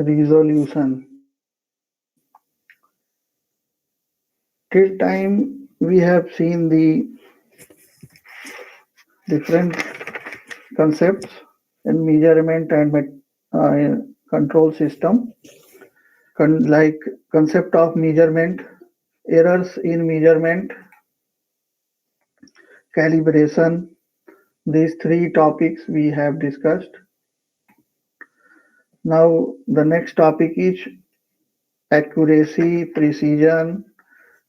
resolution. Till time we have seen the different concepts in measurement and control system, like concept of measurement, errors in measurement, calibration. These three topics we have discussed. Now the next topic is accuracy, precision,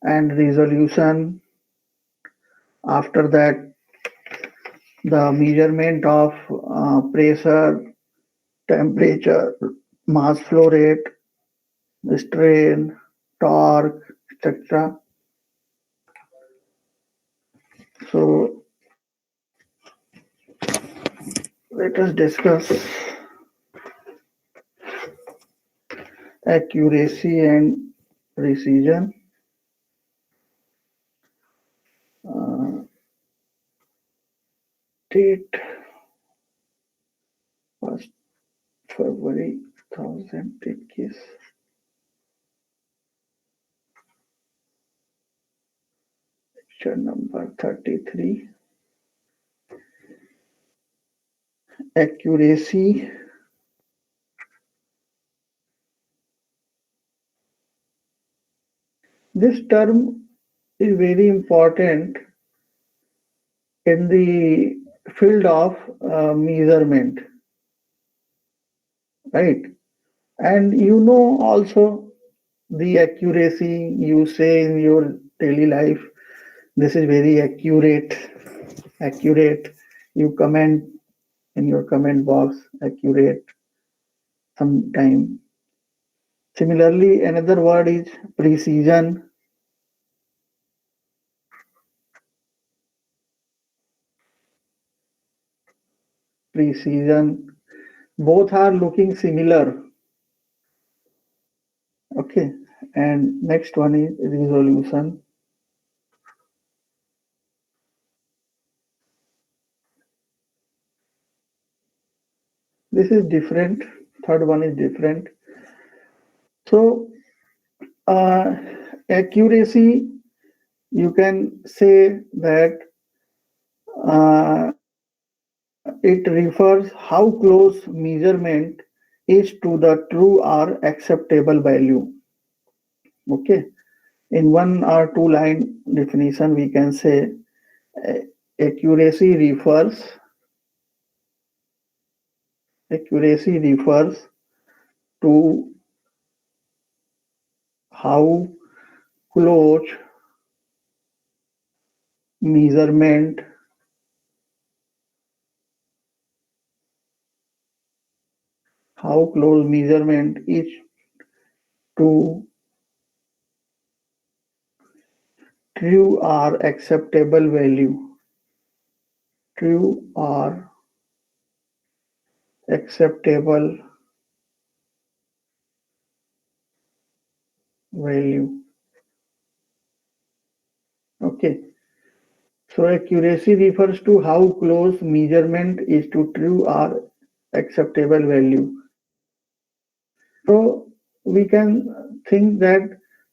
and resolution. After that, the measurement of pressure, temperature, mass flow rate, strain, torque, etc. So let us discuss accuracy and precision. Uh, Date 1st February 2021. Lecture number 33. Accuracy. This term is very important in the field of measurement, right? And you know also the accuracy you say in your daily life. This is very accurate. Accurate. You comment in your comment box. Accurate. Sometime. Similarly, another word is precision. Precision. Both are looking similar. Okay. And next one is resolution. This is different. Third one is different. So, uh, accuracy, you can say that it refers how close measurement is to the true or acceptable value. Okay. In one or two line definition, we can say uh, accuracy refers accuracy refers to how close measurement is to true or acceptable value. True or acceptable value. Okay. So accuracy refers to how close measurement is to true or acceptable value. So we can think that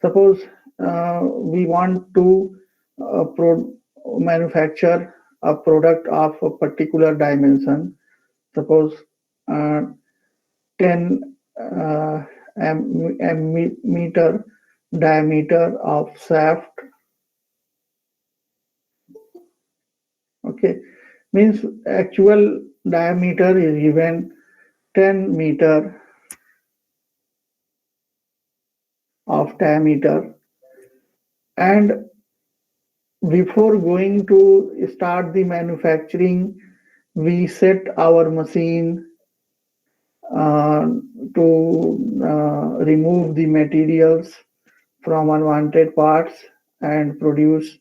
suppose we want to manufacture a product of a particular dimension, suppose uh, 10 meter diameter of shaft. Okay, means actual diameter is given 10 meter of diameter, and before going to start the manufacturing, we set our machine uh, to remove the materials from unwanted parts and produce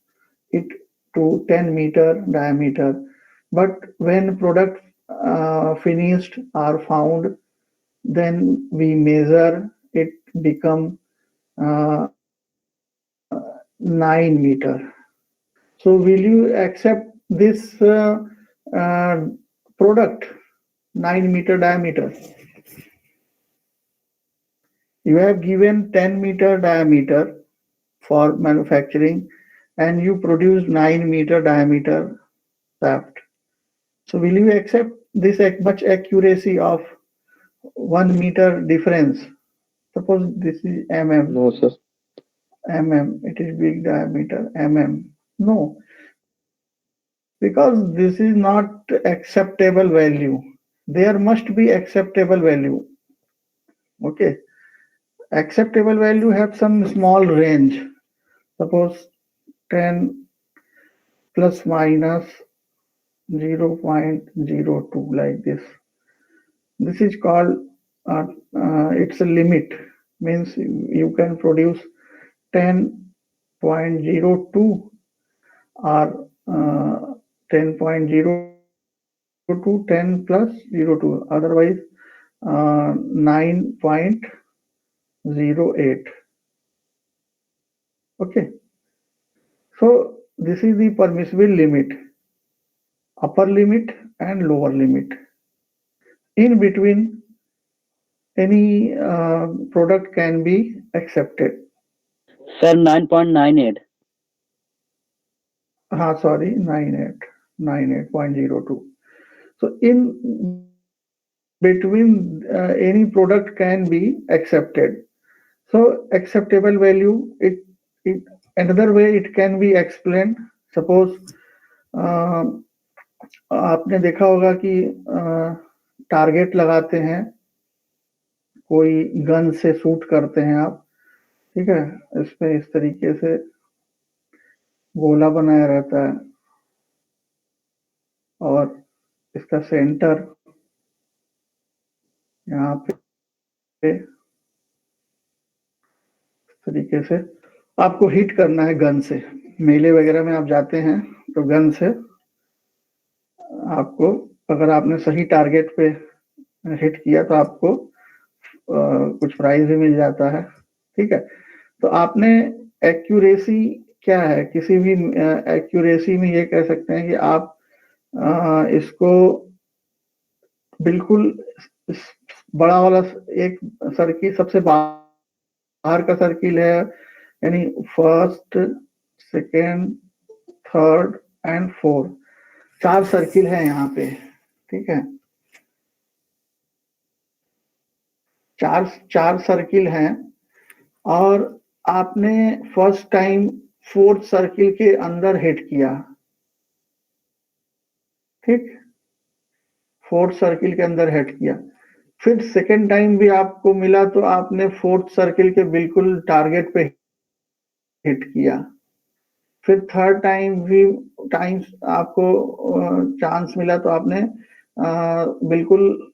it to 10-meter diameter. But when product finished are found, then we measure it become 9-meter. So will you accept this uh, product 9-meter diameter? You have given 10-meter diameter for manufacturing and you produce 9-meter diameter shaft. So will you accept this much accuracy of 1 meter difference? Suppose this is No, sir. it is big diameter, No, because this is not acceptable value. There must be acceptable value. Okay, acceptable value have some small range. Suppose 10 plus minus 0.02 like this. This is called it's a limit. Means you can produce 10.02 or 10.02 10 plus 02. Otherwise 9.08. Okay. So this is the permissible limit, upper limit and lower limit. In between, any product can be accepted. Sir, 9.98. Sorry, 98.02. So in between, any product can be accepted. So acceptable value, it another way it can be explained. Suppose uh, आपने देखा होगा कि target लगाते हैं, कोई gun से shoot करते हैं आप, ठीक है, इसमें इस तरीके से गोला बनाया रहता है और इसका सेंटर यहाँ पे इस तरीके से आपको हिट करना है गन से। मेले वगैरह में आप जाते हैं तो गन से आपको, अगर आपने सही टारगेट पे हिट किया तो आपको कुछ प्राइज भी मिल जाता है। ठीक है, तो आपने एक्यूरेसी क्या है, किसी भी एक्यूरेसी में ये कह सकते हैं कि आप इसको बिल्कुल बड़ा वाला एक सर्किल, सबसे बाहर का सर्किल है, यानी first, second, third and fourth, 4 circle है यहाँ पे। ठीक है, चार सर्किल हैं और आपने फर्स्ट टाइम 4th सर्किल के अंदर हिट किया। ठीक, 4th सर्किल के अंदर हिट किया। फिर सेकेंड टाइम भी आपको मिला तो आपने 4th सर्किल के बिल्कुल टारगेट पे हिट किया। फिर थर्ड टाइम भी आपको चांस मिला तो आपने बिल्कुल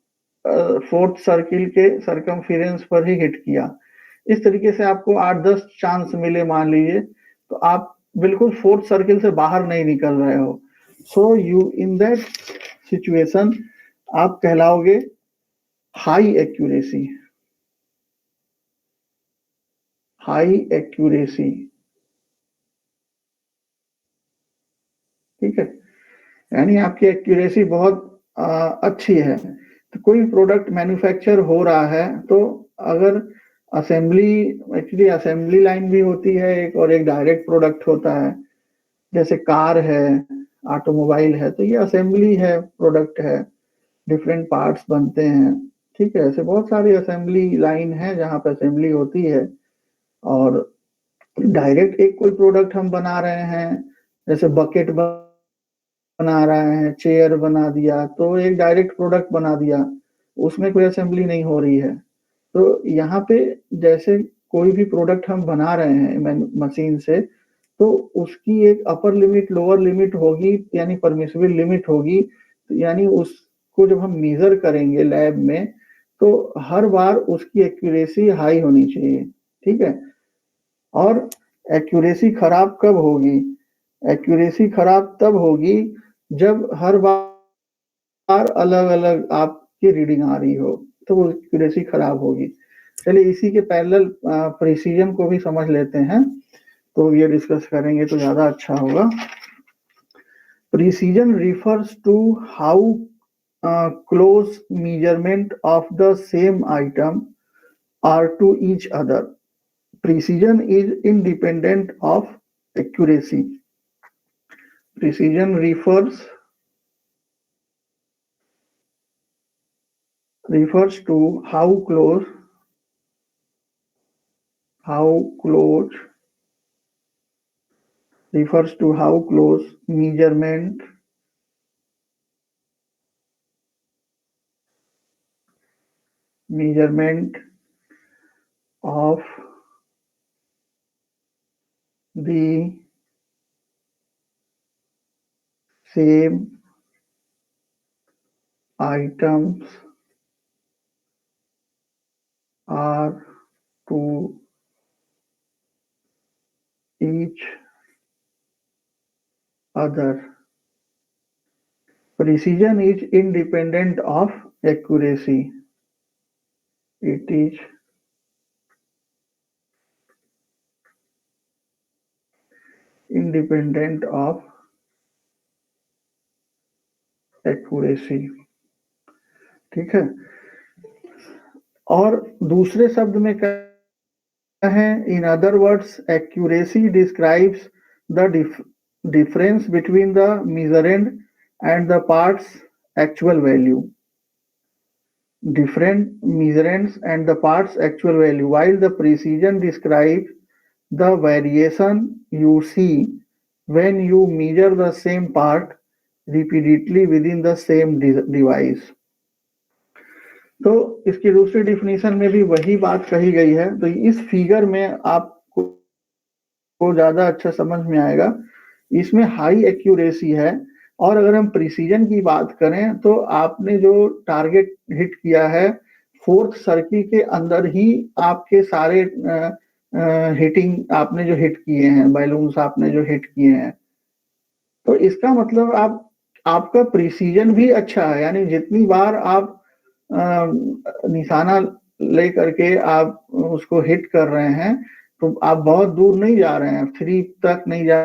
4th सर्किल के सरकमफेरेंस पर ही हिट किया। इस तरीके से आपको 8-10 चांस मिले मान लीजिए, तो आप बिल्कुल 4th सर्किल से बाहर नहीं निकल रहे हो। So you in that situation आप कहलाओगे हाई एक्यूरेसी। हाई एक्यूरेसी, ठीक है, यानी आपकी एक्यूरेसी बहुत अच्छी है। तो कोई प्रोडक्ट मैन्युफैक्चर हो रहा है तो अगर असेंबली, एक्चुअली असेंबली लाइन भी होती है एक, और एक डायरेक्ट प्रोडक्ट होता है, जैसे कार है, ऑटोमोबाइल है, तो ये असेंबली है, प्रोडक्ट है, डिफरेंट पार्ट्स बनते हैं। ठीक है, ऐसे बहुत सारी असेंबली लाइन है जहाँ पे असेंबली होती है। और डायरेक्ट एक कोई प्रोडक्ट हम बना रहे हैं, जैसे बकेट बना रहे हैं, चेयर बना दिया, तो एक डायरेक्ट प्रोडक्ट बना दिया, उसमें कोई असेंबली नहीं हो रही है। तो यहाँ पे जैसे कोई भी प्रोडक्ट हम बना रहे हैं मशीन से, तो उसकी एक अपर लिमिट, लोअर लिमिट होगी, यानी परमिसिबल लिमिट होगी। यानी उसको जब हम मेजर करेंगे लैब में, तो हर बार उसकी एक्यूरेसी हाई होनी चाहिए। ठीक है, और एक्यूरेसी खराब कब होगी? एक्यूरेसी खराब तब होगी जब हर बार अलग अलग आपकी रीडिंग आ रही हो, तो वो एक्यूरेसी खराब होगी। चलिए इसी के पैरेलल प्रिसीजन को भी समझ लेते हैं, तो ये डिस्कस करेंगे तो ज्यादा अच्छा होगा। Precision refers to how close measurement of the same item are to each other. Precision is independent of accuracy. Precision refers to how close measurement of the same items are to each other. Precision is independent of accuracy. It is independent of accuracy. ठीक है, और दूसरे शब्द में कहें, in other words, accuracy describes the difference between the measurand and the part's actual value. Different measurands and the part's actual value, while the precision describes the variation you see when you measure the same part repeatedly within the same device. तो इसकी दूसरी definition में भी वही बात कही गई है। तो इस फिगर में आपको ज्यादा अच्छा समझ में आएगा। इसमें हाई एक्यूरेसी है, और अगर हम प्रिसीजन की बात करें तो आपने जो टारगेट हिट किया है, फोर्थ सर्किल के अंदर ही आपके सारे हिटिंग आपने जो हिट किए हैं, बैलून्स आपने जो हिट किए हैं, तो इसका मतलब आपका प्रिसीजन भी अच्छा है। यानी जितनी बार आप निशाना ले करके आप उसको हिट कर रहे हैं, तो आप बहुत दूर नहीं जा रहे हैं, 3 तक नहीं जा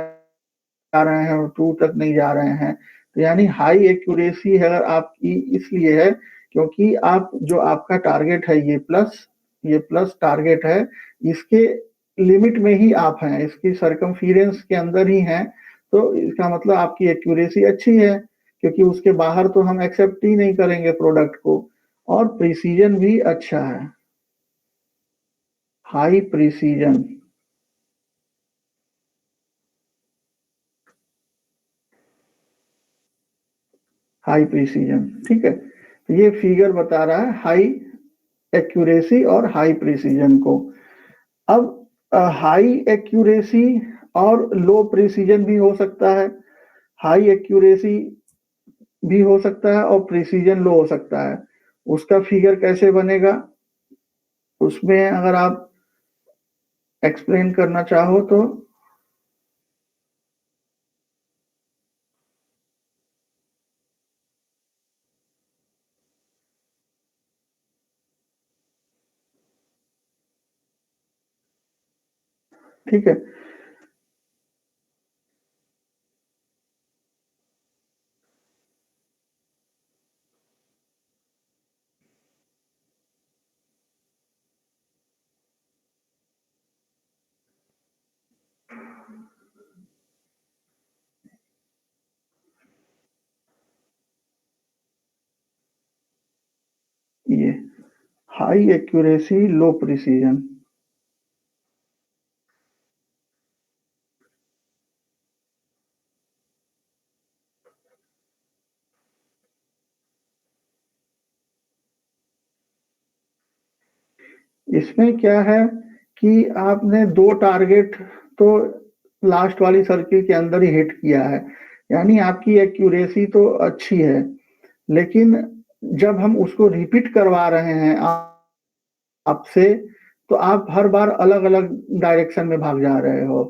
रहे हैं और 2 तक नहीं जा रहे हैं। तो यानी हाई एक्यूरेसी है आपकी, इसलिए है क्योंकि आप जो आपका टारगेट है, ये प्लस टारगेट है, इसके लिमिट में ही आप हैं, इसकी सर्कमफेरेंस के अंदर ही हैं। तो इसका मतलब आपकी एक्यूरेसी अच्छी है, क्योंकि उसके बाहर तो हम एक्सेप्ट ही नहीं करेंगे प्रोडक्ट को। और प्रिसीजन भी अच्छा है, हाई प्रिसीजन। ठीक है, तो ये फिगर बता रहा है हाई एक्यूरेसी और हाई प्रिसीजन को। अब हाई एक्यूरेसी और लो प्रिसीजन भी हो सकता है, हाई एक्यूरेसी भी हो सकता है और प्रिसीजन लो हो सकता है। उसका फिगर कैसे बनेगा, उसमें अगर आप एक्सप्लेन करना चाहो तो। ठीक है, ये हाई एक्यूरेसी लो प्रिसीजन। इसमें क्या है कि आपने 2 टारगेट तो लास्ट वाली सर्किल के अंदर ही हिट किया है, यानी आपकी एक्यूरेसी तो अच्छी है, लेकिन जब हम उसको रिपीट करवा रहे हैं आपसे, तो आप हर बार अलग अलग डायरेक्शन में भाग जा रहे हो।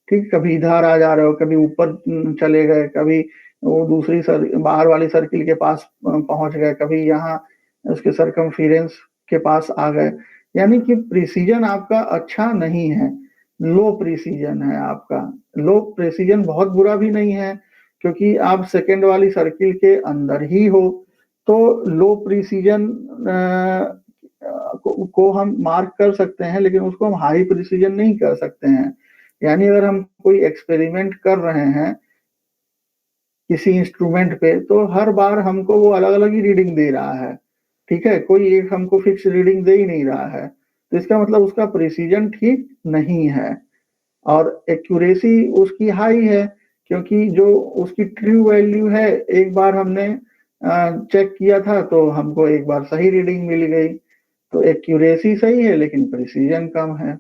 ठीक, कभी इधर आ जा रहे हो, कभी ऊपर चले गए, कभी वो दूसरी बाहर वाली सर्किल के पास पहुंच गए, कभी यहाँ उसके सर्कमफेरेंस के पास आ गए। यानी कि प्रिसीजन आपका अच्छा नहीं है, लो प्रिसीजन है आपका। लो प्रिसीजन बहुत बुरा भी नहीं है, क्योंकि आप सेकेंड वाली सर्किल के अंदर ही हो। तो लो प्रिसीजन को हम मार्क कर सकते हैं, लेकिन उसको हम हाई प्रिसीजन नहीं कर सकते हैं। यानी अगर हम कोई एक्सपेरिमेंट कर रहे हैं किसी इंस्ट्रूमेंट पे, तो हर बार हमको वो अलग अलग ही रीडिंग दे रहा है। ठीक है, कोई एक हमको फिक्स रीडिंग दे ही नहीं रहा है, तो इसका मतलब उसका प्रिसीजन ठीक नहीं है। और एक्यूरेसी उसकी हाई है, क्योंकि जो उसकी ट्रू वैल्यू है, एक बार हमने चेक किया था तो हमको एक बार सही रीडिंग मिल गई। तो एक्यूरेसी सही है लेकिन प्रिसीजन कम है।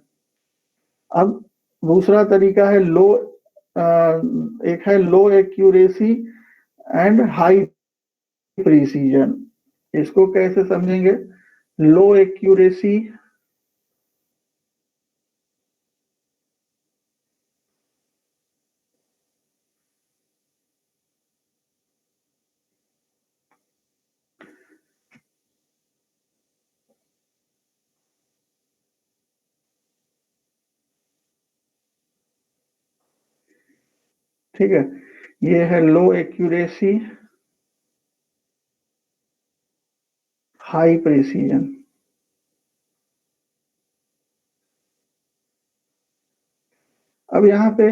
अब दूसरा तरीका है लो, एक है लो एक्यूरेसी एंड हाई प्रिसीजन। इसको कैसे समझेंगे? लो एक्यूरेसी, ठीक है, ये है लो एक्यूरेसी, हाई प्रिसीजन। अब यहाँ पे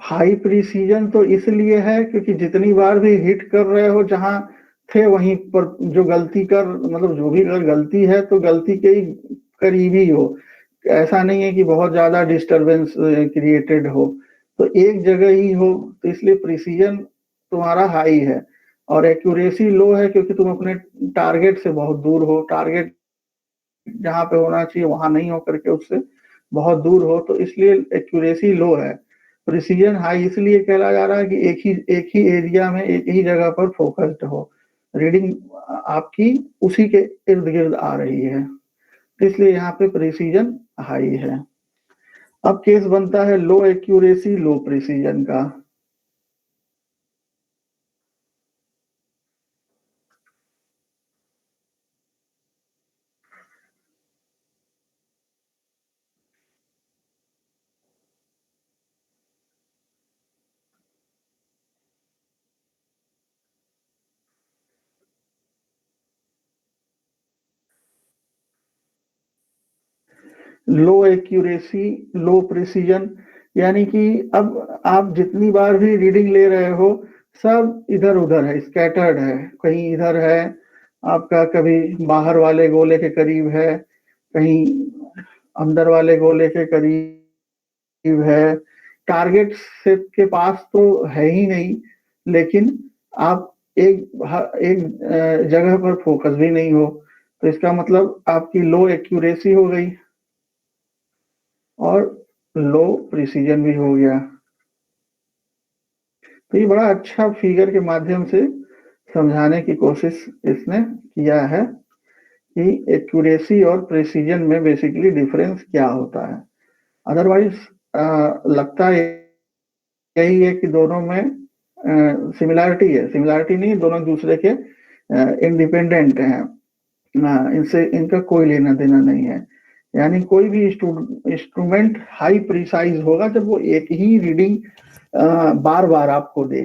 हाई प्रिसीजन तो इसलिए है क्योंकि जितनी बार भी हिट कर रहे हो जहां थे वहीं पर जो गलती कर, मतलब जो भी अगर गलती है तो गलती के ही करीब ही हो। ऐसा नहीं है कि बहुत ज्यादा डिस्टरबेंस क्रिएटेड हो, तो एक जगह ही हो, तो इसलिए प्रिसीजन तुम्हारा हाई है। और एक्यूरेसी लो है क्योंकि तुम अपने टारगेट से बहुत दूर हो, टारगेट जहां पे होना चाहिए वहां नहीं हो करके उससे बहुत दूर हो, तो इसलिए एक्यूरेसी लो है। प्रिसीजन हाई इसलिए कहला जा रहा है कि एक ही एरिया में एक ही जगह पर फोकस्ड हो, रीडिंग आपकी उसी के इर्द गिर्द आ रही है, तो इसलिए यहाँ पे प्रिसीजन हाई है। अब केस बनता है लो एक्यूरेसी लो प्रिसीजन का। लो एक्यूरेसी लो प्रिसीजन, यानी कि अब आप जितनी बार भी रीडिंग ले रहे हो सब इधर उधर है, स्कैटर्ड है। कहीं इधर है आपका, कभी बाहर वाले गोले के करीब है, कहीं अंदर वाले गोले के करीब है, टारगेट से के पास तो है ही नहीं, लेकिन आप एक जगह पर फोकस भी नहीं हो, तो इसका मतलब आपकी लो एक्यूरेसी हो गई और लो प्रिसीजन भी हो गया। तो ये बड़ा अच्छा फिगर के माध्यम से समझाने की कोशिश इसने किया है कि एक्यूरेसी और प्रिसीजन में बेसिकली डिफरेंस क्या होता है। अदरवाइज लगता यही है कि दोनों में सिमिलैरिटी है, सिमिलैरिटी नहीं, दोनों दूसरे के इंडिपेंडेंट हैं। इनसे इनका कोई लेना देना नहीं है। यानी कोई भी इंस्ट्रूमेंट हाई प्रिसाइज होगा जब वो एक ही रीडिंग बार बार आपको दे।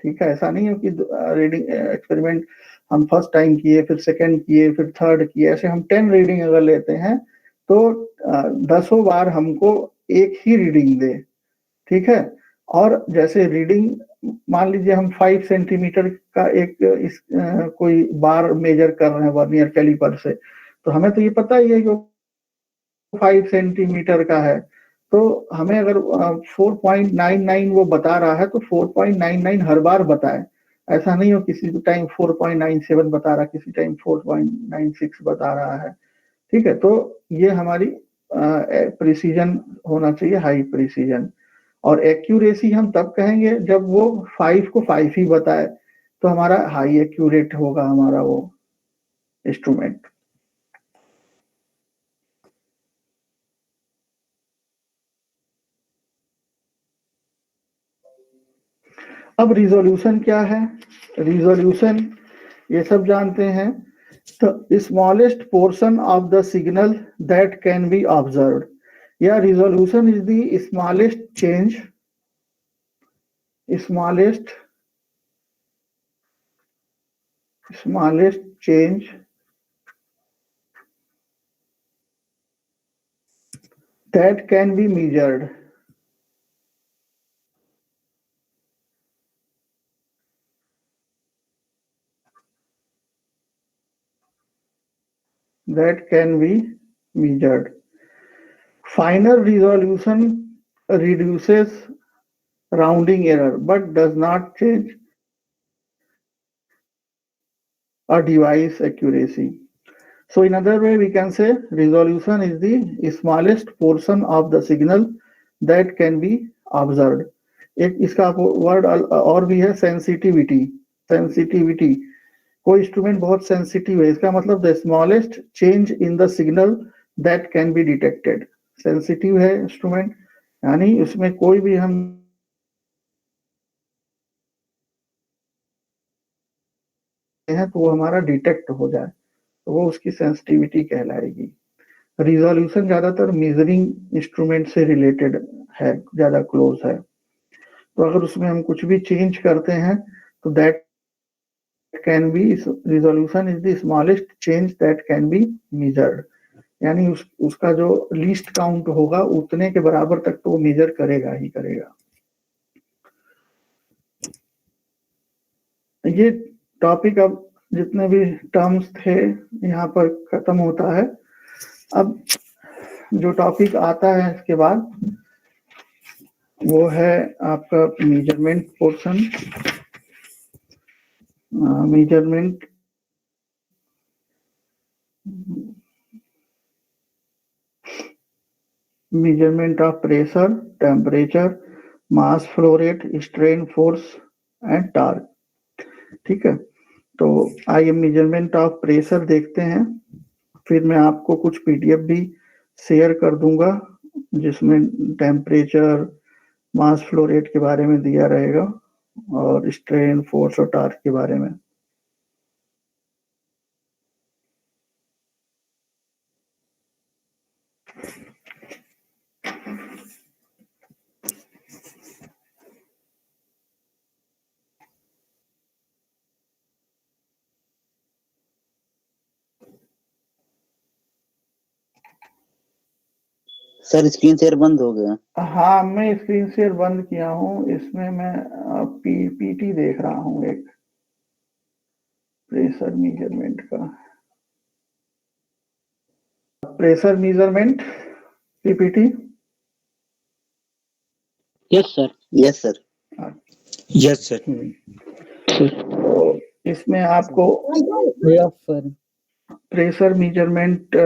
ठीक है, ऐसा नहीं है कि रीडिंग एक्सपेरिमेंट हम फर्स्ट टाइम किए, फिर सेकंड किए, फिर थर्ड किए, ऐसे हम 10 रीडिंग अगर लेते हैं तो 10 बार हमको एक ही रीडिंग दे। ठीक है, और जैसे रीडिंग मान लीजिए हम 5 सेंटीमीटर का एक कोई बार मेजर कर रहे हैं वर्नियर कैलिपर से, तो हमें तो ये पता ही है कि 5 सेंटीमीटर का है, तो हमें अगर 4.99 वो बता रहा है तो 4.99 हर बार बताए। ऐसा नहीं हो किसी टाइम 4.97 बता रहा, किसी टाइम 4.96 बता रहा है। ठीक है, तो ये हमारी प्रिसीजन होना चाहिए, हाई प्रिसीजन। और एक्यूरेसी हम तब कहेंगे जब वो 5 को 5 ही बताए, तो हमारा हाई एक्यूरेट होगा हमारा वो इंस्ट्रूमेंट। अब रिजोल्यूशन क्या है? रिजोल्यूशन ये सब जानते हैं। तो smallest portion of the signal that can be observed, या resolution is the smallest smallest change that can be measured. That can be measured. Final resolution reduces rounding error but does not change a device accuracy. So in other way, we can say resolution is the smallest portion of the signal that can be observed. एक इसका word और भी है sensitivity. Sensitivity, कोई instrument बहुत sensitive है, इसका मतलब the smallest change in the signal that can be detected. Sensitive है इंस्ट्रूमेंट, यानी उसमें कोई भी हम है तो वो हमारा डिटेक्ट हो जाए, तो वो उसकी सेंसिटिविटी कहलाएगी. रिजोल्यूशन ज्यादातर मेजरिंग इंस्ट्रूमेंट से रिलेटेड है, ज्यादा क्लोज है. तो अगर उसमें हम कुछ भी चेंज करते हैं तो that can B, resolution is the smallest change that can be measured. यानी उसका जो लीस्ट काउंट होगा उतने के बराबर तक तो वो मेजर करेगा ही करेगा. ये टॉपिक अब जितने भी टर्म्स थे यहाँ पर खत्म होता है. अब जो टॉपिक आता है इसके बाद वो है आपका measurement portion. Measurement measurement of pressure, temperature, mass flow rate, strain force and torque. ठीक है, तो आइए मेजरमेंट ऑफ प्रेशर देखते हैं. फिर मैं आपको कुछ पीडीएफ भी शेयर कर दूंगा जिसमें टेम्परेचर, मास फ्लो रेट के बारे में दिया रहेगा और स्ट्रेन, फोर्स और टॉर्क के बारे में. सर स्क्रीन शेयर बंद हो गया. हाँ, मैं स्क्रीन शेयर बंद किया हूँ. इसमें मैं पीपीटी देख रहा हूँ, एक प्रेशर मेजरमेंट का. Pressure measurement PPT. Yes sir. Yes sir. Yes sir. तो इसमें आपको प्रेशर मेजरमेंट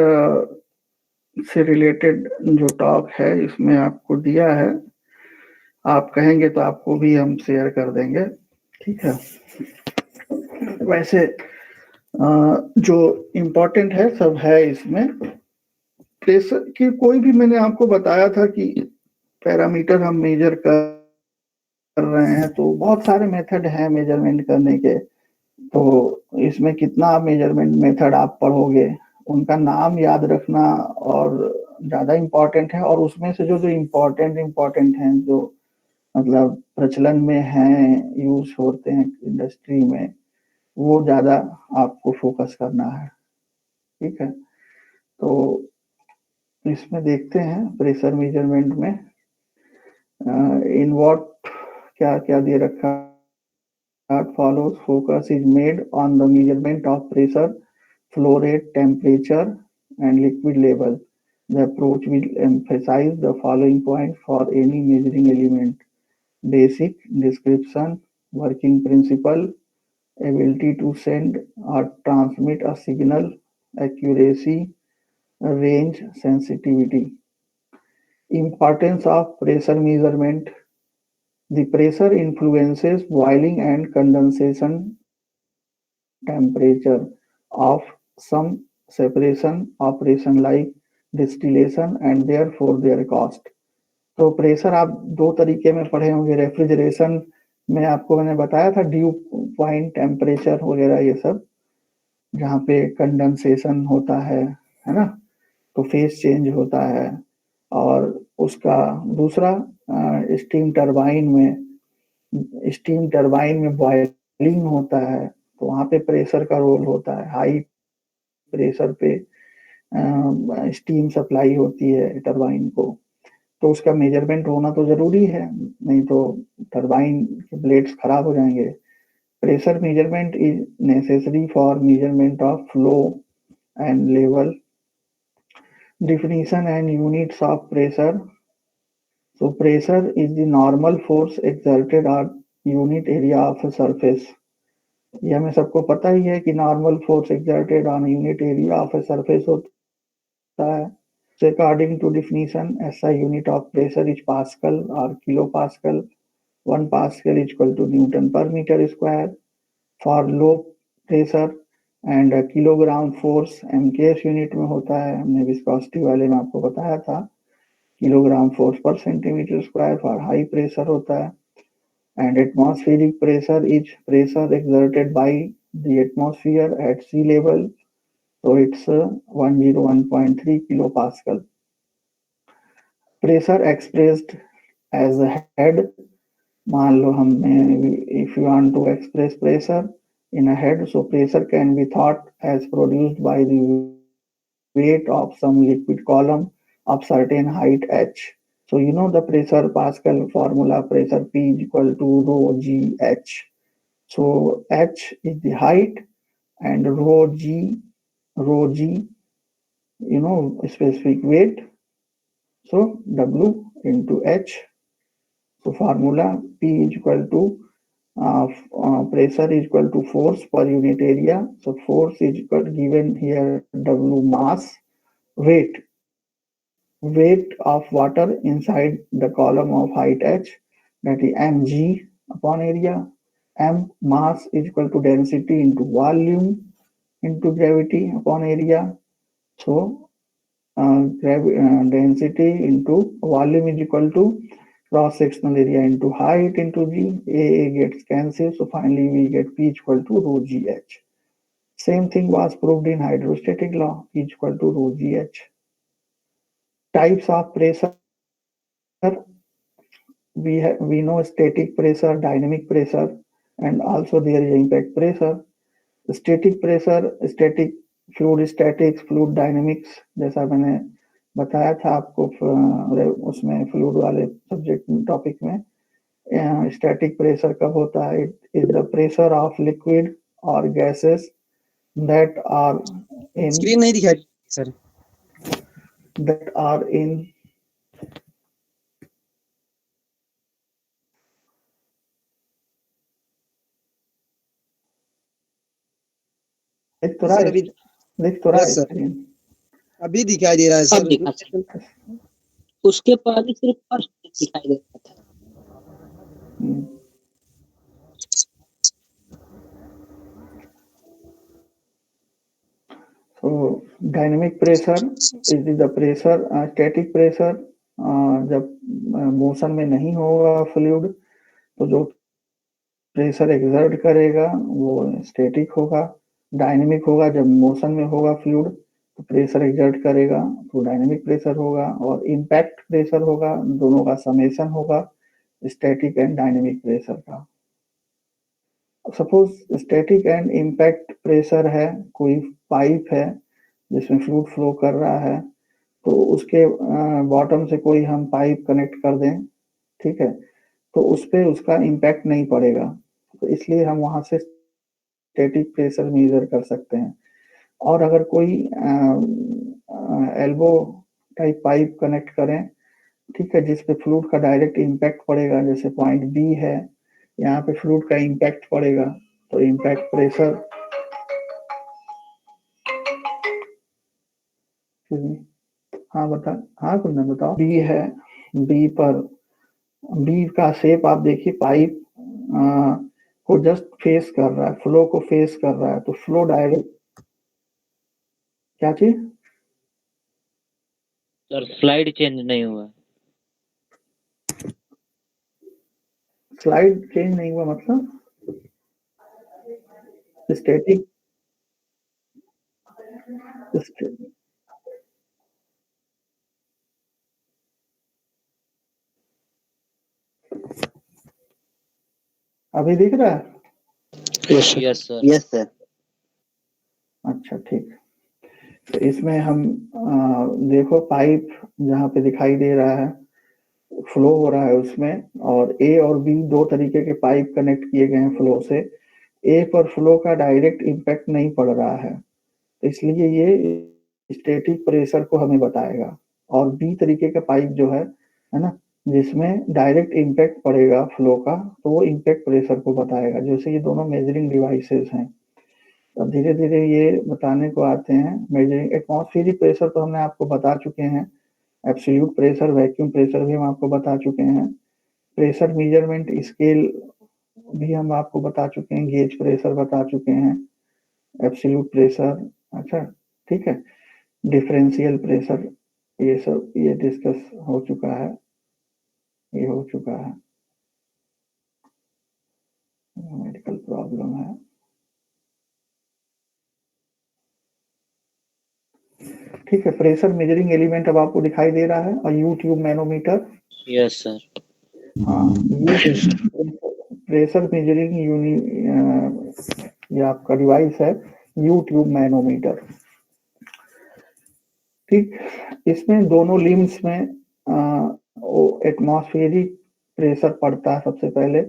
से रिलेटेड जो टॉक है इसमें आपको दिया है. आप कहेंगे तो आपको भी हम शेयर कर देंगे. ठीक है, वैसे जो इम्पोर्टेंट है सब है इसमें. प्रेशर की कोई भी, मैंने आपको बताया था कि पैरामीटर हम मेजर कर रहे हैं तो बहुत सारे मेथड हैं मेजरमेंट करने के. तो इसमें कितना मेजरमेंट मेथड आप पढ़ोगे, उनका नाम याद रखना और ज्यादा इम्पोर्टेंट है. और उसमें से जो जो इम्पोर्टेंट हैं, जो मतलब प्रचलन में हैं, यूज होते हैं इंडस्ट्री में, वो ज्यादा आपको फोकस करना है. ठीक है, तो इसमें देखते हैं प्रेशर मेजरमेंट में इन व्हाट क्या क्या दे रखा. follows focus is made on the measurement of pressure, flow rate, temperature and liquid level. The approach will emphasize the following point for any measuring element: basic description, working principle, ability to send or transmit a signal, accuracy, range, sensitivity. Importance of pressure measurement. The pressure influences boiling and condensation temperature of some separation operation like distillation and therefore their cost. तो pressure आप दो तरीके में पढ़े होंगे. Refrigeration में आपको मैंने बताया था ड्यू पॉइंट टेम्परेचर वगैरह ये सब, जहाँ पे कंडेंसेशन होता है ना, तो फेस चेंज होता है. और उसका दूसरा स्टीम टरबाइन में बॉयलिंग होता है, तो वहाँ पे प्रेशर का रोल होता है. हाई प्रेशर पे स्टीम सप्लाई होती है टरबाइन को, तो उसका मेजरमेंट होना तो जरूरी है, नहीं तो टरबाइन के ब्लेड्स खराब हो जाएंगे। Pressure measurement is necessary for measurement of flow and level, definition and units of pressure. So pressure is the normal force exerted on unit area of a surface. ये हमें सबको पता ही है कि normal force exerted on unit area of a surface होता है। So according to definition, SI unit of pressure is Pascal or kilopascal. 1 Pascal is equal to Newton per meter square for low pressure, and kilogram force MKS unit में होता है, हमने viscosity वाले में आपको बताया था। किलोग्राम फोर्स पर centimetre square for high pressure होता है। And atmospheric pressure is pressure exerted by the atmosphere at sea level, so it's 101.3 kilopascal. Pressure expressed as a head, मान लो हमने, if you want to express pressure in a head, so pressure can be thought as produced by the weight of some liquid column of certain height h. So you know the pressure Pascal formula, pressure P is equal to rho g h. So h is the height and rho g, you know, specific weight. So W into h. So formula P is equal to pressure is equal to force per unit area. So force is equal, given here W mass, weight of water inside the column of height h, that is mg upon area. M mass is equal to density into volume into gravity upon area. So density into volume is equal to cross sectional area into height into g. A gets cancelled, so finally we get P equal to rho gh. Same thing was proved in hydrostatic law, P equal to rho gh. Types of pressure, we know static pressure, dynamic pressure, and also there is impact pressure. Static pressure, static fluid statics, fluid dynamics, जैसा मैंने बताया था आपको उसमें fluid वाले subject topic में। Static pressure कब होता है? It is the pressure of liquid और gases that are in, screen नहीं दिखाई सर, दैट आर इन देख तो रहा है, देख तो रहा है स्क्रीन, अभी दिखाई दे रहा है सर। दिखा उसके पहले सिर्फ फर्स्ट दिखाई दे रहा था। So dynamic pressure is the pressure, static pressure, जब मोशन में नहीं होगा फ्लूइड तो जो प्रेशर एक्सर्ट करेगा वो स्टैटिक होगा। डायनेमिक होगा जब मोशन में होगा फ्लूइड तो प्रेशर एक्सर्ट करेगा तो डायनेमिक प्रेशर होगा। और इम्पैक्ट प्रेशर होगा, दोनों का समेशन होगा स्टैटिक एंड डायनेमिक प्रेशर का। Suppose static and impact pressure है, कोई पाइप है जिसमें फ्लूइड फ्लो कर रहा है, तो उसके बॉटम से कोई हम पाइप कनेक्ट कर दें, ठीक है, तो उस पर उसका इम्पैक्ट नहीं पड़ेगा, तो इसलिए हम वहां से स्टैटिक प्रेशर मेजर कर सकते हैं। और अगर कोई एल्बो टाइप पाइप कनेक्ट करें, ठीक है, जिस पे फ्लूइड का डायरेक्ट इम्पैक्ट पड़ेगा, जैसे पॉइंट बी है, यहाँ पे फ्लूइड का इम्पैक्ट पड़ेगा, तो इम्पैक्ट प्रेशर, हाँ बता, हाँ कुछ बताओ। बी है, बी पर, बी का शेप आप देखिए, पाइप को जस्ट फेस कर रहा है, फ्लो को फेस कर रहा है, तो फ्लो डायरेक्ट, क्या चीज सर? स्लाइड चेंज नहीं हुआ। स्लाइड चेंज नहीं हुआ मतलब स्टैटिक, अभी दिख रहा है? Yes sir. अच्छा ठीक। तो इसमें हम देखो पाइप जहाँ पे दिखाई दे रहा है फ्लो हो रहा है उसमें, और ए और बी दो तरीके के पाइप कनेक्ट किए गए हैं फ्लो से। ए पर फ्लो का डायरेक्ट इम्पैक्ट नहीं पड़ रहा है, तो इसलिए ये स्टैटिक प्रेशर को हमें बताएगा। और बी तरीके का पाइप जो है ना, जिसमें डायरेक्ट इम्पैक्ट पड़ेगा फ्लो का, तो वो इम्पैक्ट प्रेशर को बताएगा। जैसे ये दोनों मेजरिंग डिवाइसेस हैं। अब धीरे धीरे ये बताने को आते हैं मेजरिंग। एटमॉस्फेरिक प्रेशर तो हमने आपको बता चुके हैं, एब्सोल्यूट प्रेशर, वैक्यूम प्रेशर भी हम आपको बता चुके हैं। प्रेशर मेजरमेंट स्केल भी हम आपको बता चुके हैं, गेज प्रेशर बता चुके हैं, एब्सोल्यूट प्रेशर। अच्छा, ठीक है। डिफरेंशियल प्रेशर, ये सब ये डिस्कस हो चुका है, ये हो चुका है। मेडिकल प्रॉब्लम है। ठीक है, प्रेशर मेजरिंग एलिमेंट अब आपको दिखाई दे रहा है, और you tube manometer. Yes sir. हाँ, ये प्रेशर मेजरिंग ये आपका डिवाइस है, यू ट्यूब मैनोमीटर। ठीक, इसमें दोनों लिम्स में एटमॉस्फेरिक प्रेशर पड़ता है। सबसे पहले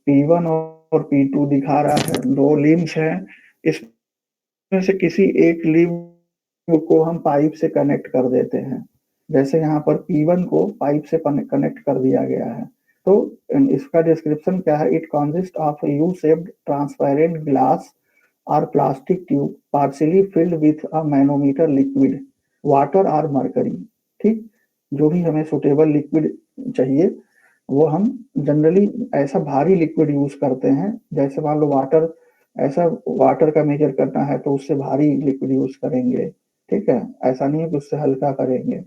P1 और P2 दिखा रहा है, दो लिम्स हैं। इसमें से किसी एक लिम्ब को हम पाइप से कनेक्ट कर देते हैं। जैसे यहाँ पर P1 को पाइप से कनेक्ट कर दिया गया है। तो इसका डिस्क्रिप्शन क्या है? It consist of U shaped transparent glass और plastic tube partially filled with a manometer liquid, water और मरकरी। ठीक, जो भी हमें सुटेबल लिक्विड चाहिए वो हम जनरली ऐसा भारी लिक्विड यूज करते हैं। जैसे मान लो वाटर, ऐसा वाटर का मेजर करना है तो उससे भारी लिक्विड यूज करेंगे। ठीक है, ऐसा नहीं है कि उससे हल्का करेंगे।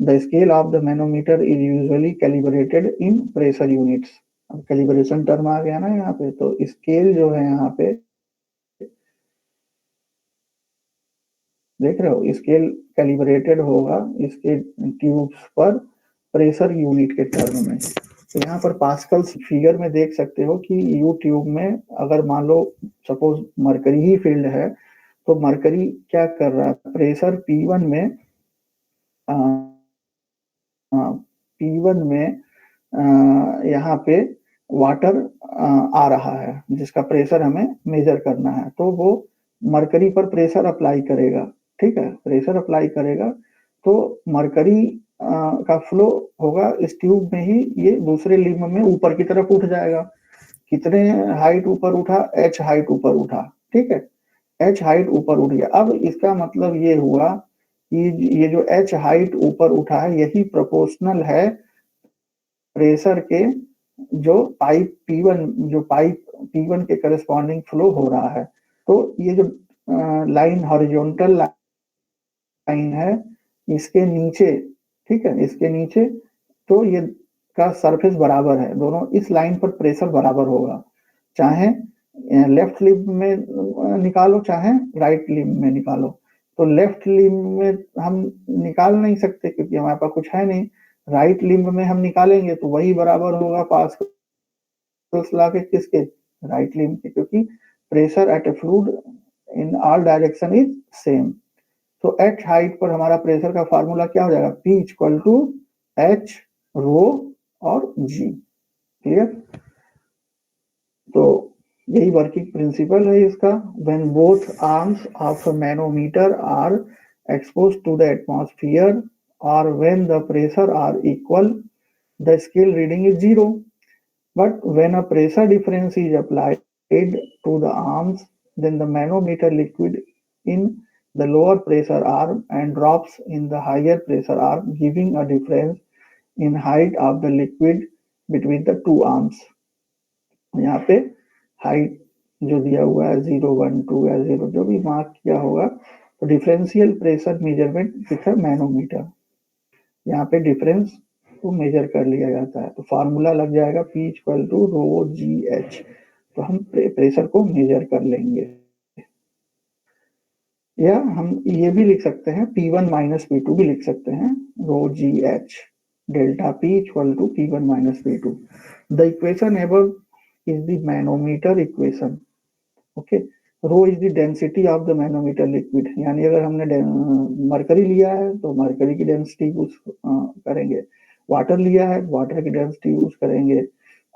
The scale of the manometer is usually calibrated in pressure units. अब कैलिब्रेशन टर्म आ गया ना यहाँ पे, तो स्केल जो है यहाँ पे देख रहे हो, स्केल कैलिब्रेटेड होगा इसके ट्यूब्स पर प्रेशर यूनिट के टर्म में। तो यहाँ पर पास्कल फिगर में देख सकते हो कि यू ट्यूब में अगर मान लो सपोज मरकरी ही फील्ड है, तो मरकरी क्या कर रहा है? प्रेशर P1 में P1 में यहाँ पे वाटर आ रहा है जिसका प्रेशर हमें मेजर करना है, तो वो मरकरी पर प्रेशर अप्लाई करेगा। ठीक है, प्रेशर अप्लाई करेगा तो मरकरी का फ्लो होगा इस ट्यूब में ही, ये दूसरे लिम्ब में ऊपर की तरफ उठ जाएगा। कितने हाइट ऊपर उठा? h हाइट ऊपर उठा। ठीक है, h हाइट ऊपर उठ गया। अब इसका मतलब ये हुआ कि ये जो h हाइट ऊपर उठा है यही प्रोपोर्शनल है प्रेशर के, जो पाइप P1 के करस्पॉन्डिंग फ्लो हो रहा है। तो ये जो लाइन हॉरिजॉन्टल लाइन है इसके नीचे, ठीक है, इसके नीचे, तो ये का सरफेस बराबर है, दोनों इस लाइन पर प्रेशर बराबर होगा। चाहे लेफ्ट लिम्ब में निकालो चाहे राइट लिम्ब में निकालो। तो लेफ्ट लिम्ब में हम निकाल नहीं सकते क्योंकि हमारे पास कुछ है नहीं। राइट लिम्ब में हम निकालेंगे तो वही बराबर होगा पास्कल्स लॉ के, किसके? राइट लिम्ब के, क्योंकि pressure at a fluid in all direction is same. तो एच हाइट पर हमारा प्रेशर का फार्मूला क्या हो जाएगा? P equal to H rho और जी। क्लियर? तो यही वर्किंग प्रिंसिपल है इसका। When both arms of a manometer are exposed to the atmosphere और when the pressure are equal, the scale reading is 0. But when a pressure difference is applied to the arms, then the manometer liquid in the lower pressure arm and drops in the higher pressure arm, giving a difference in height of the liquid between the two arms. यहाँ पे height जो दिया हुआ है 0, 1, 2 या 0 जो भी mark किया होगा, तो differential pressure measurement with manometer, यहाँ पे डिफरेंस को मेजर कर लिया जाता है। तो फार्मूला लग जाएगा P equal to rho ji h. तो हम प्रेशर को मेजर कर लेंगे, या हम ये भी लिख सकते हैं P1 माइनस P2 भी लिख सकते हैं, rho ji H delta P equal to P1 minus P2। The equation above is the manometer equation. Okay, rho is the density of the manometer liquid, यानी अगर हमने मरकरी लिया है तो मरकरी की डेंसिटी यूज करेंगे, वाटर लिया है वाटर की डेंसिटी यूज करेंगे,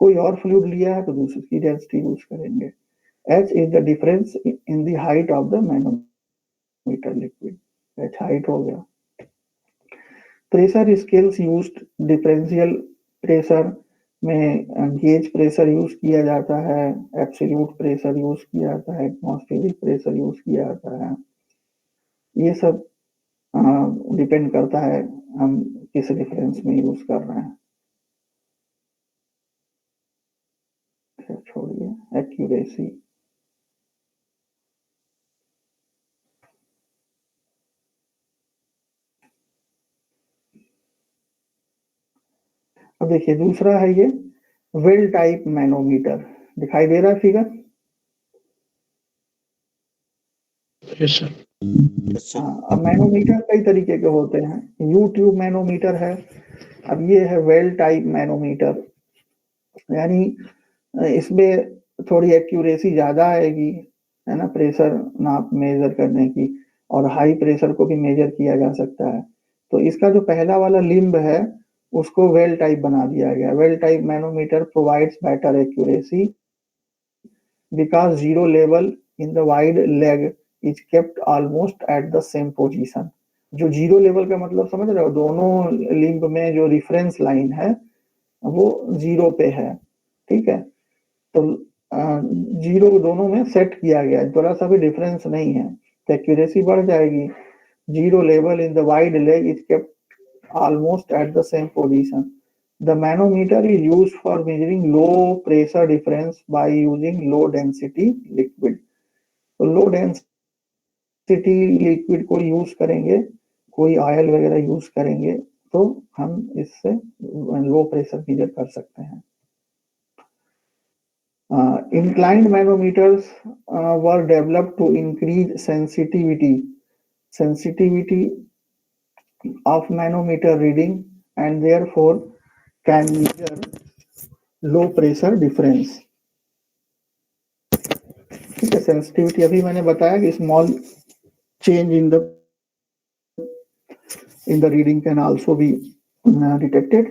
कोई और फ्लूइड लिया है तो दूसरी की डेंसिटी यूज करेंगे। H is the difference in the height of the manometer liquid, H height हो गया। Pressure scales used, differential pressure में गेज प्रेशर यूज किया जाता है, एब्सोल्यूट प्रेशर यूज किया जाता है, एटमॉस्फेरिक प्रेशर यूज किया जाता है। ये सब डिपेंड करता है हम किस रेफरेंस में यूज कर रहे हैं। छोड़िए एक्यूरेसी। अब देखिए दूसरा है ये वेल टाइप मैनोमीटर, दिखाई दे रहा है फिगर? Yes sir. अब मैनोमीटर कई तरीके के होते हैं, यू ट्यूब मैनोमीटर है, अब ये है वेल टाइप मैनोमीटर, यानी इसमें थोड़ी एक्यूरेसी ज्यादा आएगी, है ना, प्रेशर नाप मेजर करने की, और हाई प्रेशर को भी मेजर किया जा सकता है। तो इसका जो पहला वाला लिम्ब है उसको वेल टाइप बना दिया गया। Well type manometer provides better accuracy because zero level in the wide leg is kept almost at the same position। जो जीरो लेवल का मतलब समझ रहे हो, दोनों लिम्ब में जो रिफरेंस लाइन है वो जीरो पे है, ठीक है, तो जीरो दोनों में सेट किया गया है, थोड़ा सा भी डिफरेंस नहीं है, तो एक्यूरेसी बढ़ जाएगी। Zero level in the wide leg is kept almost at the same position. The manometer is used for measuring low pressure difference by using low density liquid। तो low density liquid को use करेंगे, कोई oil वगैरह use करेंगे तो हम इससे low pressure measure कर सकते हैं। Inclined manometers were developed to increase sensitivity of manometer reading and therefore can measure low pressure difference। ठीक है, सेंसिटिविटी अभी मैंने बताया कि small change in the reading can also be detected.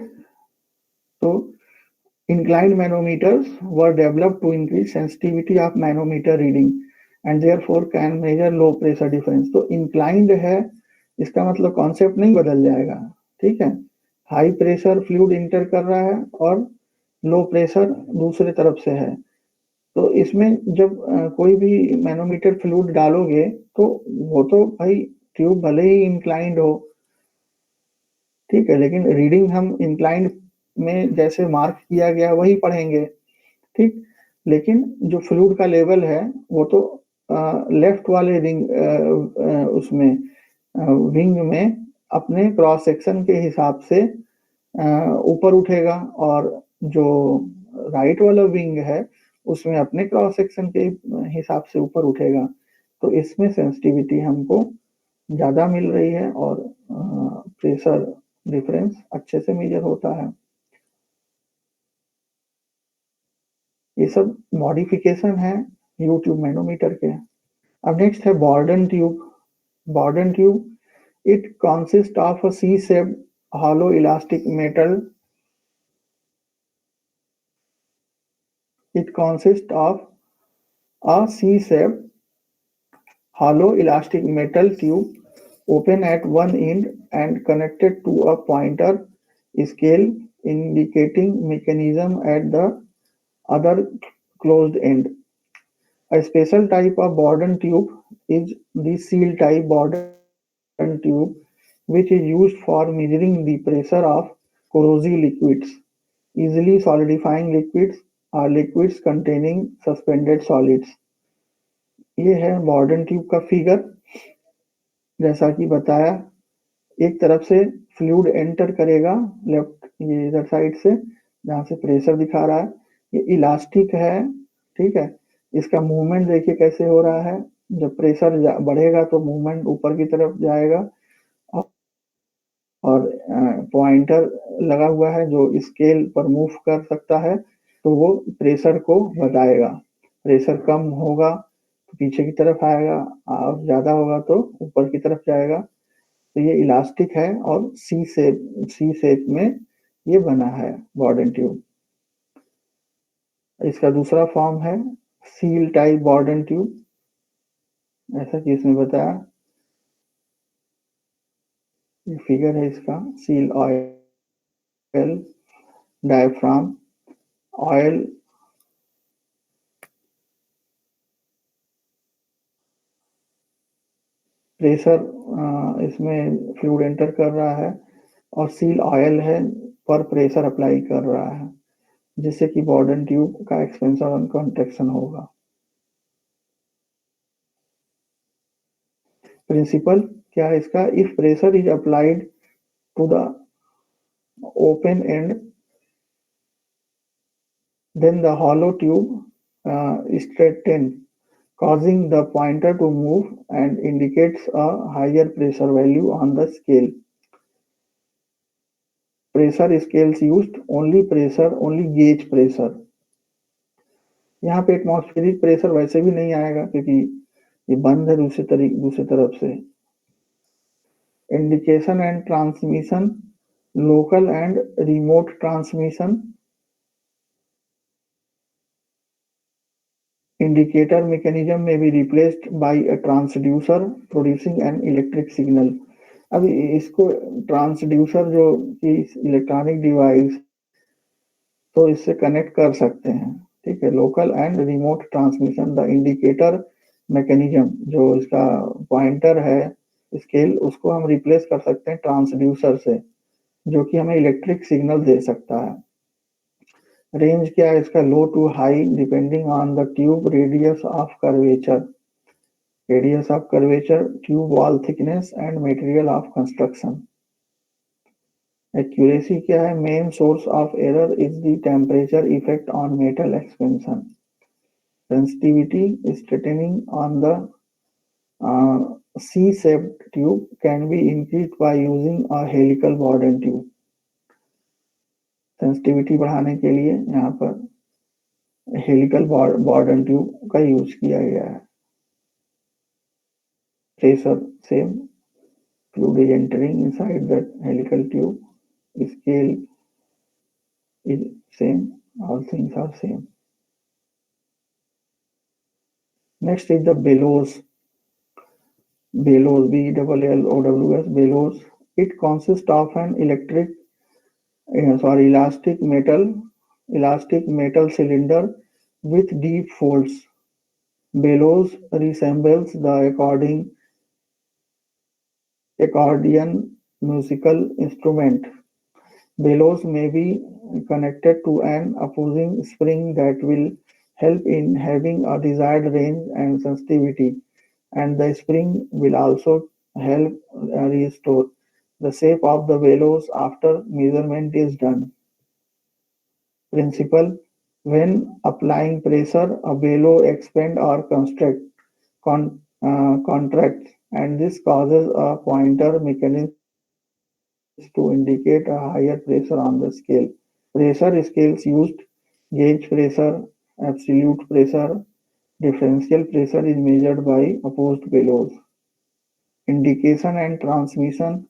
तो inclined manometers were developed to increase sensitivity of manometer reading and therefore can measure low pressure difference। तो inclined है इसका मतलब कॉन्सेप्ट नहीं बदल जाएगा, ठीक है, हाई प्रेशर फ्लूइड इंटर कर रहा है और लो प्रेशर दूसरे तरफ से है, तो इसमें जब कोई भी मैनोमीटर फ्लूइड डालोगे तो वो तो भाई ट्यूब भले ही इंक्लाइंड हो, ठीक है, लेकिन रीडिंग हम इंक्लाइंड में जैसे मार्क किया गया वही पढ़ेंगे, ठीक, लेकिन जो फ्लूइड का लेवल है वो तो लेफ्ट वाले रिंग उसमें विंग में अपने क्रॉस सेक्शन के हिसाब से ऊपर उठेगा, और जो राइट वाला विंग है उसमें अपने क्रॉस सेक्शन के हिसाब से ऊपर उठेगा। तो इसमें सेंसिटिविटी हमको ज्यादा मिल रही है और प्रेशर डिफरेंस अच्छे से मेजर होता है। ये सब मॉडिफिकेशन है यूट्यूब मैनोमीटर के। अब नेक्स्ट है Bourdon tube. Bourdon tube it consist of a C shaped hollow elastic metal। It consists of a C-shaped hollow elastic metal tube open at one end and connected to a pointer scale indicating mechanism at the other closed end। A special type of Borden tube is the seal type Borden tube, which is used for measuring the pressure of corrosive liquids, easily solidifying liquids or liquids containing suspended solids। ये है Bourdon tube का figure, जैसा कि बताया, एक तरफ से fluid enter करेगा लेफ्ट, ये इधर साइड से जहां से प्रेशर दिखा रहा है, ये इलास्टिक है, ठीक है, इसका मूवमेंट देखिए कैसे हो रहा है, जब प्रेशर बढ़ेगा तो मूवमेंट ऊपर की तरफ जाएगा, और पॉइंटर लगा हुआ है जो स्केल पर मूव कर सकता है, तो वो प्रेशर को बताएगा, प्रेशर कम होगा तो पीछे की तरफ आएगा, और ज़्यादा होगा तो ऊपर की तरफ जाएगा। तो ये इलास्टिक है और सी शेप में ये बना है बॉर्डन ट्यूब। इसका दूसरा फॉर्म है सील टाइप बॉर्डन ट्यूब, ऐसा कि इसमें बताया, ये फिगर है इसका। Seal oil diaphragm oil pressure इसमें फ्लूइड एंटर कर रहा है, और सील ऑयल है पर प्रेशर अप्लाई कर रहा है, जिससे कि बॉर्डन ट्यूब का एक्सपेंशन और कॉन्ट्रैक्शन होगा। प्रिंसिपल क्या है इसका? If pressure is applied to the open end, then the hollow tube straightens, causing the pointer to move and indicates a higher pressure value on the scale. Pressure scales used only gauge pressure. यहाँ पे atmospheric pressure वैसे भी नहीं आएगा क्योंकि ये बंद है दूसरी तरफ से। Indication and transmission, local and remote transmission. Indicator mechanism may be replaced by a transducer producing an electric signal. अब इसको ट्रांसड्यूसर जो कि इलेक्ट्रॉनिक डिवाइस, तो इससे कनेक्ट कर सकते हैं, ठीक है। Local and remote transmission, the indicator mechanism, जो इसका पॉइंटर है स्केल, उसको हम रिप्लेस कर सकते हैं ट्रांसड्यूसर से, जो कि हमें इलेक्ट्रिक सिग्नल दे सकता है। रेंज क्या है इसका? Low to high depending on the tube radius of curvature, tube wall thickness and material of construction. Accuracy क्या है? Main source of error is the temperature effect on metal expansion. Sensitivity, straightening on the C-shaped tube can be increased by using a helical Borden tube. Sensitivity बढ़ाने के लिए यहाँ पर helical बॉर्डन tube का use किया गया है। Pressure same, fluid is entering inside that helical tube, scale is same, all things are same. Next is the bellows, BELLOWS, bellows. It consists of an elastic metal cylinder with deep folds. Bellows resembles the accordion musical instrument. Bellows may be connected to an opposing spring that will help in having a desired range and sensitivity, and the spring will also help restore the shape of the bellows after measurement is done. Principle: when applying pressure, a bellow expands or contracts, and this causes a pointer mechanism to indicate a higher pressure on the scale. Pressure scales used: gauge pressure, absolute pressure. Differential pressure is measured by opposed bellows. Indication and transmission,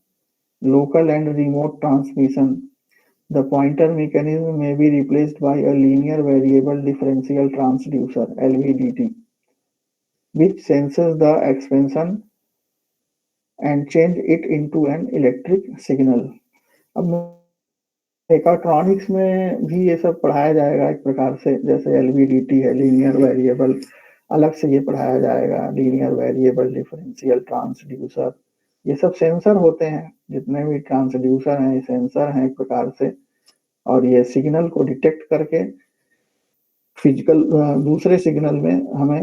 local and remote transmission. The pointer mechanism may be replaced by a linear variable differential transducer (LVDT), which senses the expansion and change it into an electric signal. अब mechatronics में भी ये सब पढ़ाया जाएगा एक प्रकार से, जैसे एलवीडीटी है, लीनियर वेरिएबल, अलग से ये पढ़ाया जाएगा, लीनियर वेरिएबल डिफरेंशियल ट्रांसड्यूसर। ये सब सेंसर होते हैं, जितने भी ट्रांसड्यूसर हैं सेंसर हैं एक प्रकार से, और ये सिग्नल को डिटेक्ट करके फिजिकल दूसरे सिग्नल में हमें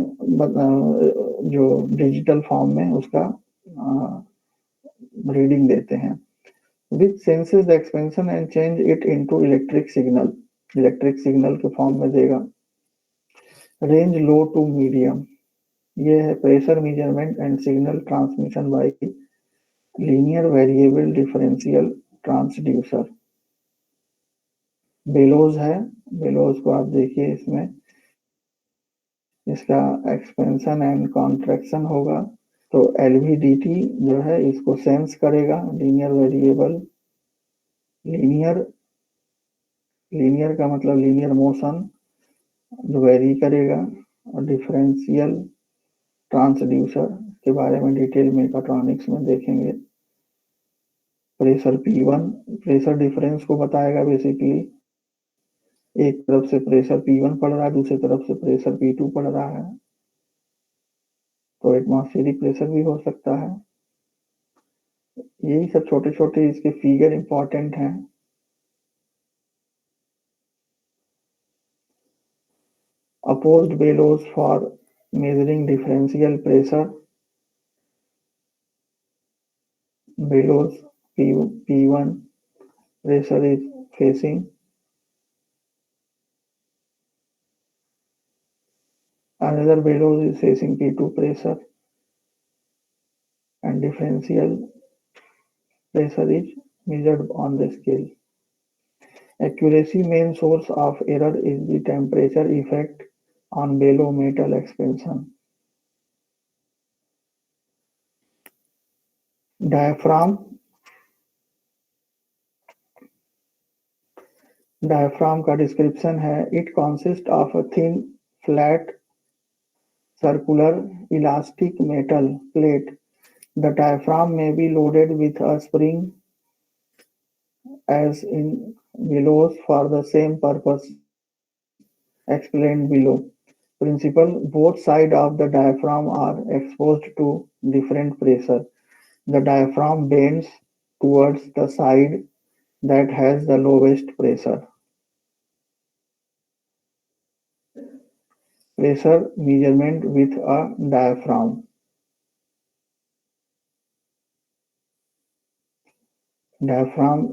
जो डिजिटल फॉर्म में उसका रीडिंग देते हैं, which senses the expansion and change it into electric signal के फॉर्म में देगा। रेंज लो टू मीडियम, ये है pressure measurement and signal transmission bye linear variable differential transducer. Bellows है, बेलोज को आप देखिए, इसमें इसका एक्सपेंशन एंड कॉन्ट्रैक्शन होगा। तो LVDT जो है इसको सेंस करेगा, लीनियर वेरिएबल। लीनियर लीनियर का मतलब लीनियर मोशन जो वेरी करेगा। और डिफरेंशियल ट्रांसड्यूसर के बारे में डिटेल मेकाट्रॉनिक्स में देखेंगे। प्रेशर P1 प्रेशर डिफरेंस को बताएगा बेसिकली। एक तरफ से प्रेशर P1 पड़ रहा है, दूसरी तरफ से प्रेशर P2 पड़ रहा है, तो एटमॉस्फेरिक प्रेशर भी हो सकता है। यही सब छोटे छोटे इसके फिगर इंपॉर्टेंट हैं। Opposed bellows for measuring differential pressure. Bellows P1 pressure is facing. Another bellows is facing P2 pressure, and differential pressure is measured on the scale. Accuracy main source of error is the temperature effect on bellow metal expansion. Diaphragm का description है। It consist of a thin flat circular elastic metal plate. The diaphragm may be loaded with a spring as in bellows for the same purpose explained below. Principle: both sides of the diaphragm are exposed to different pressure. The diaphragm bends towards the side that has the lowest pressure. Pressure measurement with a diaphragm. Diaphragm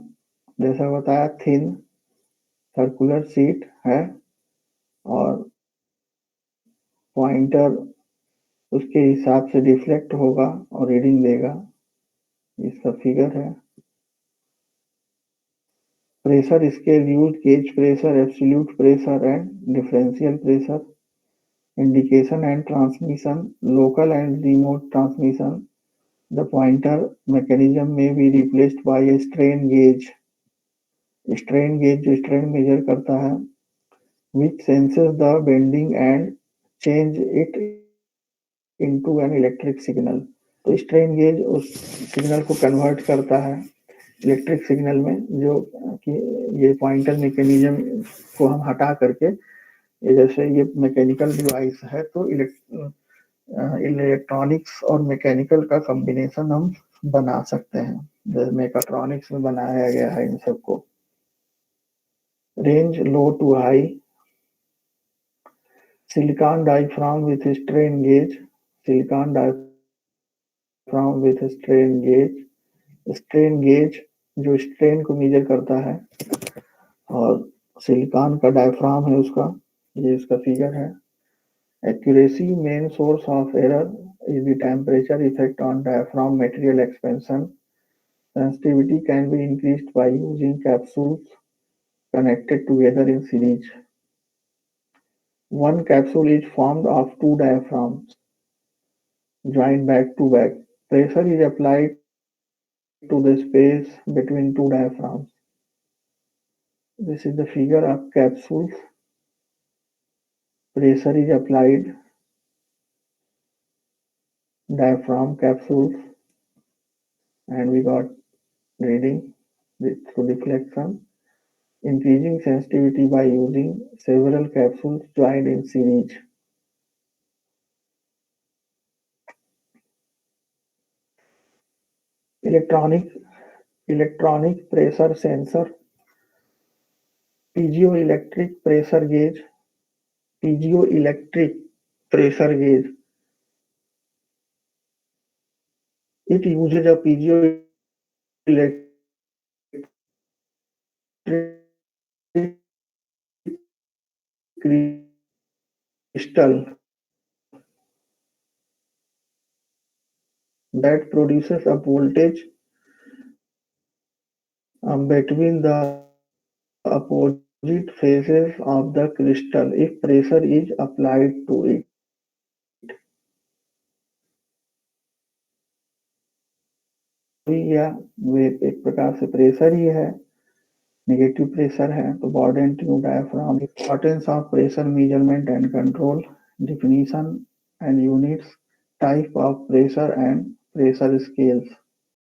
जैसा बताया thin circular sheet है और pointer उसके हिसाब से deflect होगा और reading देगा। इसका फिगर है। Pressure scale use gauge pressure, absolute pressure and differential pressure, indication and transmission, local and remote transmission. The pointer mechanism में be replaced by a strain gauge. Strain gauge जो strain measure करता है, which senses the bending and change it into an electric signal. तो strain gauge उस signal को convert करता है electric signal में, जो कि ये पॉइंटर मैकेनिज्म को हम हटा करके ये जैसे ये मैकेनिकल डिवाइस है तो इलेक्ट्रॉनिक्स और मैकेनिकल का कॉम्बिनेशन हम बना सकते हैं, जैसे मेकाट्रॉनिक्स में बनाया गया है इन सबको। Range low to high, silicon diaphragm with strain gauge. Silicon diaphragm with strain gauge. strain gauge जो स्ट्रेन को मेजर करता है और सिलिकॉन का डायफ्राम है उसका, ये इसका फिगर है। Accuracy main source of error is the temperature effect on diaphragm material expansion. Sensitivity can be increased by using capsules connected together in series. One capsule is formed of two diaphragms joined back to back. Pressure is applied to the space between two diaphragms. This is the figure of capsules. Pressure is applied, diaphragm capsules, and we got reading through deflection. Increasing sensitivity by using several capsules joined in series. Electronic pressure sensor, piezoelectric pressure gauge, piezoelectric pressure gauge. It uses a piezoelectric crystal that produces a voltage between the opposite faces of the crystal if pressure is applied to it. या वे एक प्रकार से pressure ही है, negative pressure है। तो Bourdon tube diaphragm, importance of pressure measurement and control, definition and units, type of pressure and pressure scales.